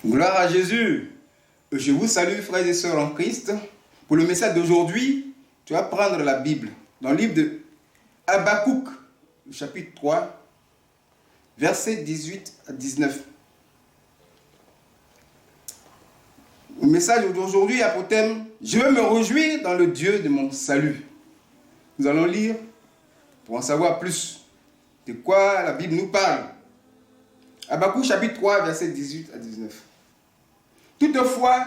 Gloire à Jésus. Je vous salue, frères et sœurs en Christ. Pour le message d'aujourd'hui, tu vas prendre la Bible dans le livre de Habakkuk, chapitre 3, versets 18 à 19. Le message d'aujourd'hui a pour thème « Je veux me réjouir dans le Dieu de mon salut ». Nous allons lire pour en savoir plus de quoi la Bible nous parle. Habakkuk chapitre 3, versets 18 à 19. Toutefois,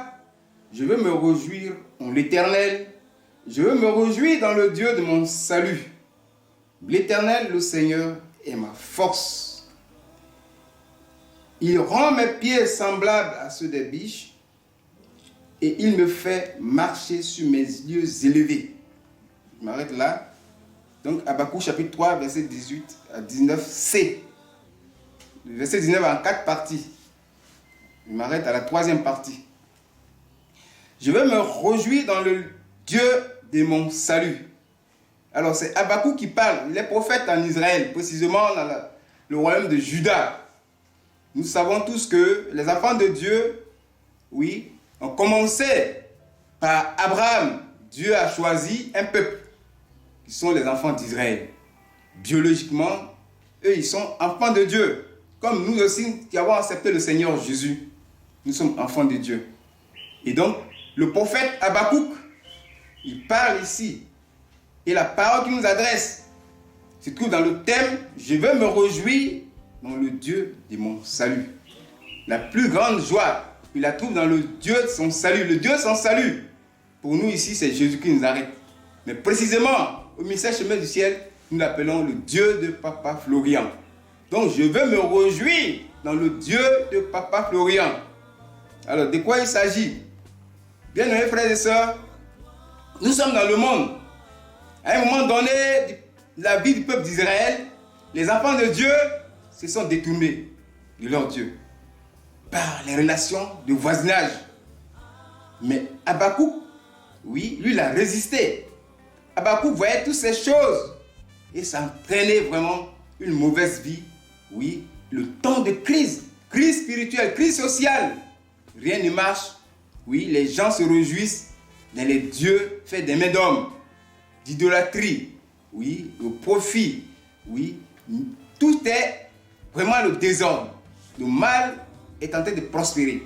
je veux me réjouir en l'Éternel, je veux me réjouir dans le Dieu de mon salut. L'Éternel, le Seigneur, est ma force. Il rend mes pieds semblables à ceux des biches et il me fait marcher sur mes lieux élevés. Je m'arrête là. Donc, Habakkuk chapitre 3, verset 18 à 19c. Le verset 19 en 4 parties. Je m'arrête à la 3e partie. Je veux me réjouir dans le Dieu de mon salut. Alors, c'est Habakkuk qui parle. Il est prophète en Israël, précisément dans le royaume de Juda. Nous savons tous que les enfants de Dieu, oui, ont commencé par Abraham. Dieu a choisi un peuple qui sont les enfants d'Israël. Biologiquement, eux, ils sont enfants de Dieu. Comme nous aussi qui avons accepté le Seigneur Jésus. Nous sommes enfants de Dieu. Et donc, le prophète Habakkuk, il parle ici. Et la parole qu'il nous adresse se trouve dans le thème « Je veux me réjouir dans le Dieu de mon salut ». La plus grande joie, il la trouve dans le Dieu de son salut. Le Dieu de son salut, pour nous ici, c'est Jésus qui nous arrête. Mais précisément, au ministère Chemin du Ciel, nous l'appelons le Dieu de Papa Florian. Donc, je veux me réjouir dans le Dieu de Papa Florian. Alors, de quoi il s'agit? Bien-aimés frères et sœurs, nous sommes dans le monde. À un moment donné, la vie du peuple d'Israël, les enfants de Dieu se sont détournés de leur Dieu par les relations de voisinage. Mais Habakkuk, oui, lui, il a résisté. Habakkuk voyait toutes ces choses et ça entraînait vraiment une mauvaise vie. Oui, le temps de crise spirituelle, crise sociale, rien ne marche. Oui, les gens se réjouissent dans les dieux faits des mains d'hommes, d'idolâtrie, oui, le profit, oui, tout est vraiment le désordre. Le mal est en train de prospérer.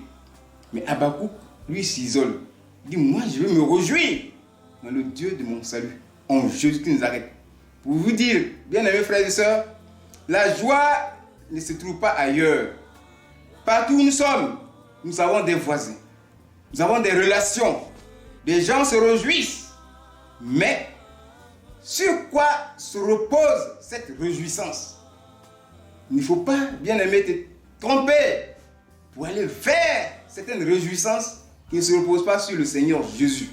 Mais Habakkuk, lui, s'isole. Il dit, moi, je veux me réjouir dans le Dieu de mon salut, en Jésus qui nous arrête. Pour vous dire, bien-aimés frères et sœurs, la joie ne se trouve pas ailleurs. Partout où nous sommes, nous avons des voisins. Nous avons des relations. Des gens se réjouissent. Mais sur quoi se repose cette réjouissance? Il ne faut pas, bien-aimé, te tromper pour aller vers certaines réjouissances qui ne se reposent pas sur le Seigneur Jésus.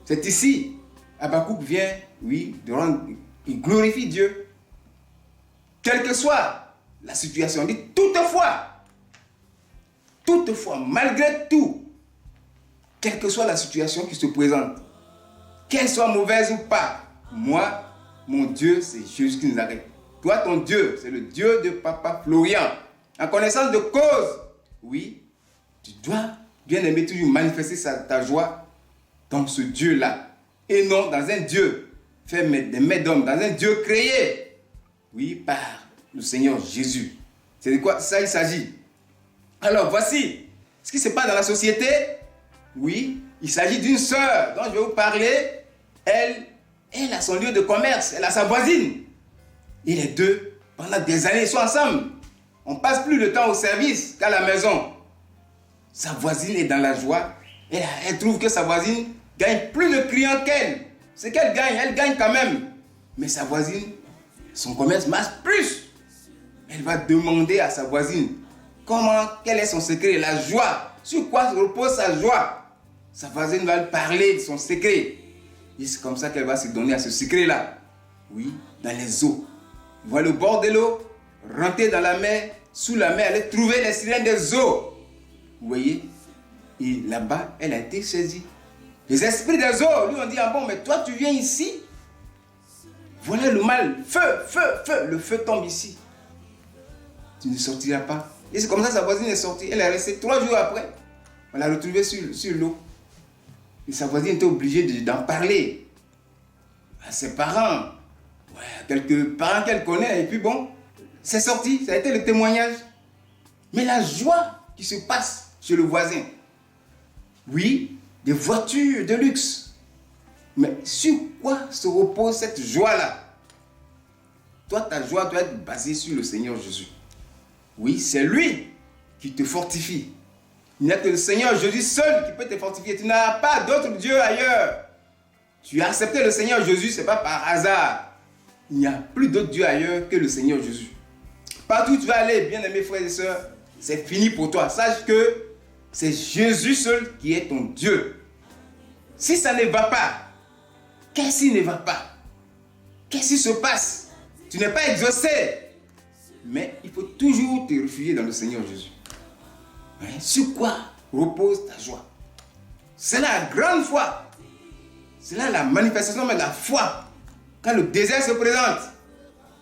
C'est ici, Habakkuk vient, oui, de rendre, il glorifie Dieu. Quelle que soit la situation, il dit toutefois, malgré tout, quelle que soit la situation qui se présente, qu'elle soit mauvaise ou pas, moi, mon Dieu, c'est Jésus qui nous arrête. Toi, ton Dieu, c'est le Dieu de Papa Florian. En connaissance de cause, oui, tu dois, bien aimer, toujours manifester ta joie dans ce Dieu-là. Et non dans un Dieu fait des mains d'homme, dans un Dieu créé, oui, par le Seigneur Jésus. C'est de quoi ça il s'agit. Alors, voici ce qui se passe dans la société. Oui, il s'agit d'une sœur dont je vais vous parler. Elle a son lieu de commerce, elle a sa voisine. Et les deux, pendant des années, ils sont ensemble. On passe plus de temps au service qu'à la maison. Sa voisine est dans la joie. Elle trouve que sa voisine gagne plus de clients qu'elle. C'est qu'elle gagne, elle gagne quand même. Mais sa voisine, son commerce marche plus. Elle va demander à sa voisine quel est son secret, la joie. Sur quoi se repose sa joie? Sa voisine va lui parler de son secret. Et c'est comme ça qu'elle va se donner à ce secret-là. Oui, dans les eaux. Elle voit le bord de l'eau, rentrer dans la mer, sous la mer, aller trouver les sirènes des eaux. Vous voyez? Et là-bas, elle a été saisie. Les esprits des eaux lui ont dit, ah bon, mais toi tu viens ici? Voilà le mal. Feu, le feu tombe ici. Tu ne sortiras pas. Et c'est comme ça sa voisine est sortie. Elle est restée 3 jours après. On l'a retrouvée sur l'eau. Et sa voisine était obligée d'en parler à ses parents, ouais, à quelques parents qu'elle connaît. Et puis bon, c'est sorti, ça a été le témoignage. Mais la joie qui se passe chez le voisin, oui, des voitures de luxe. Mais sur quoi se repose cette joie-là? Toi, ta joie doit être basée sur le Seigneur Jésus. Oui, c'est lui qui te fortifie. Il n'y a que le Seigneur Jésus seul qui peut te fortifier. Tu n'as pas d'autre Dieu ailleurs. Tu as accepté le Seigneur Jésus, ce n'est pas par hasard. Il n'y a plus d'autre Dieu ailleurs que le Seigneur Jésus. Partout où tu vas aller, bien-aimés frères et sœurs, c'est fini pour toi. Sache que c'est Jésus seul qui est ton Dieu. Si ça ne va pas, qu'est-ce qui ne va pas? Qu'est-ce qui se passe? Tu n'es pas exaucé. Mais il faut toujours te réfugier dans le Seigneur Jésus. Hein? Sur quoi repose ta joie? C'est la grande foi. C'est là la manifestation de la foi. Quand le désert se présente,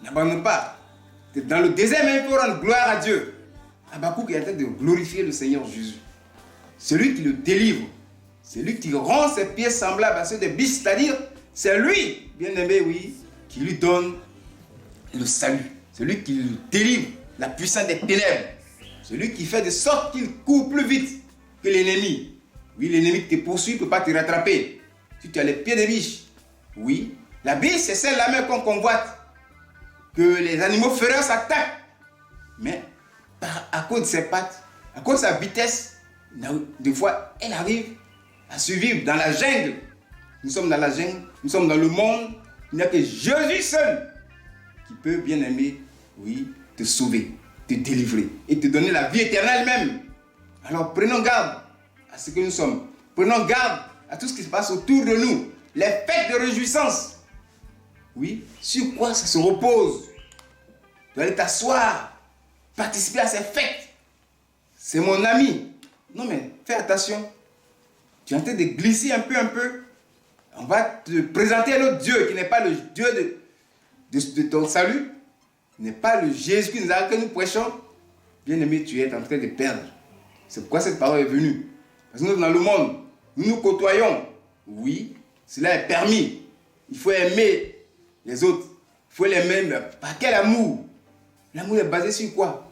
n'abandonne pas. Dans le désert, même, il faut rendre gloire à Dieu. Habakkuk est en train de glorifier le Seigneur Jésus. Celui qui le délivre. Celui qui rend ses pieds semblables à ceux des biches. C'est-à-dire, c'est lui, bien-aimé, oui, qui lui donne le salut. Celui qui le délivre, la puissance des ténèbres. Celui qui fait de sorte qu'il court plus vite que l'ennemi. Oui, l'ennemi qui te poursuit ne peut pas te rattraper. Si tu as les pieds de biche, oui. La biche, c'est celle-là même qu'on convoite. Que les animaux féroces attaquent. Mais à cause de ses pattes, à cause de sa vitesse, des fois, elle arrive à survivre dans la jungle. Nous sommes dans la jungle, nous sommes dans le monde. Il n'y a que Jésus seul qui peut, bien aimer, oui, te sauver, te délivrer et te donner la vie éternelle même. Alors prenons garde à ce que nous sommes. Prenons garde à tout ce qui se passe autour de nous. Les fêtes de réjouissance. Oui, sur quoi ça se repose? Tu dois aller t'asseoir, participer à ces fêtes. C'est mon ami. Non mais fais attention. Tu es en train de glisser un peu. On va te présenter un autre Dieu qui n'est pas le Dieu de ton salut. N'est pas le Jésus que nous prêchons. Bien aimé, tu es en train de perdre. C'est pourquoi cette parole est venue. Parce que nous, dans le monde, nous nous côtoyons. Oui, cela est permis. Il faut aimer les autres. Il faut les aimer. Par quel amour? L'amour est basé sur quoi?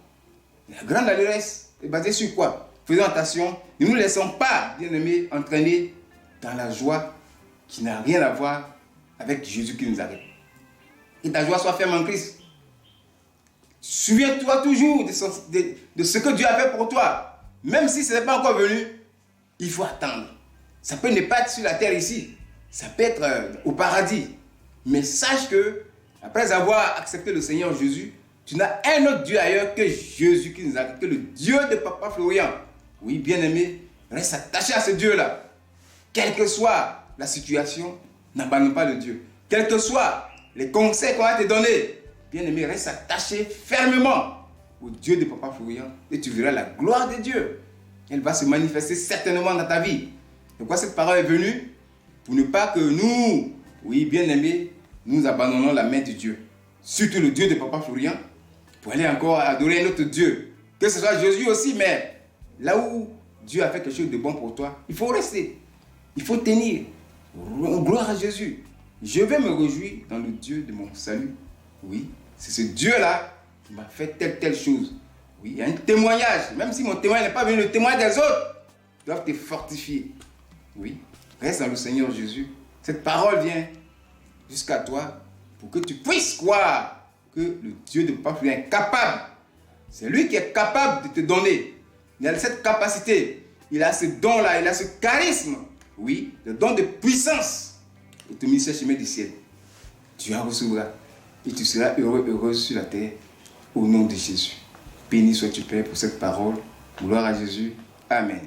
La grande allégresse est basée sur quoi? Faisons attention. Ne nous laissons pas, bien aimés, entraîner dans la joie qui n'a rien à voir avec Jésus qui nous arrive. Que ta joie soit ferme en Christ. Souviens-toi toujours de ce que Dieu a fait pour toi. Même si ce n'est pas encore venu, il faut attendre. Ça peut ne pas être sur la terre ici. Ça peut être au paradis. Mais sache que, après avoir accepté le Seigneur Jésus, tu n'as un autre Dieu ailleurs que Jésus qui nous a, que le Dieu de Papa Florian. Oui, bien-aimé, reste attaché à ce Dieu-là. Quelle que soit la situation, n'abandonne pas le Dieu. Quels que soient les conseils qu'on va te donner, bien-aimé, reste attaché fermement au Dieu de Papa Florian et tu verras la gloire de Dieu. Elle va se manifester certainement dans ta vie. Pourquoi cette parole est venue? Pour ne pas que nous, oui, bien-aimés, nous abandonnons la main de Dieu. Surtout le Dieu de Papa Florian, pour aller encore adorer un autre Dieu. Que ce soit Jésus aussi, mais là où Dieu a fait quelque chose de bon pour toi, il faut rester. Il faut tenir. Gloire à Jésus. Je vais me réjouir dans le Dieu de mon salut. Oui, c'est ce Dieu-là qui m'a fait telle chose. Oui, il y a un témoignage. Même si mon témoignage n'est pas venu, le témoignage des autres doivent te fortifier. Oui, reste dans le Seigneur Jésus. Cette parole vient jusqu'à toi pour que tu puisses croire que le Dieu de Papa Florian est capable. C'est lui qui est capable de te donner. Il a cette capacité. Il a ce don-là, il a ce charisme. Oui, le don de puissance pour te ministrer chemin du ciel. Tu en recevras et tu seras heureux, heureuse sur la terre au nom de Jésus. Béni sois-tu, Père, pour cette parole. Gloire à Jésus. Amen.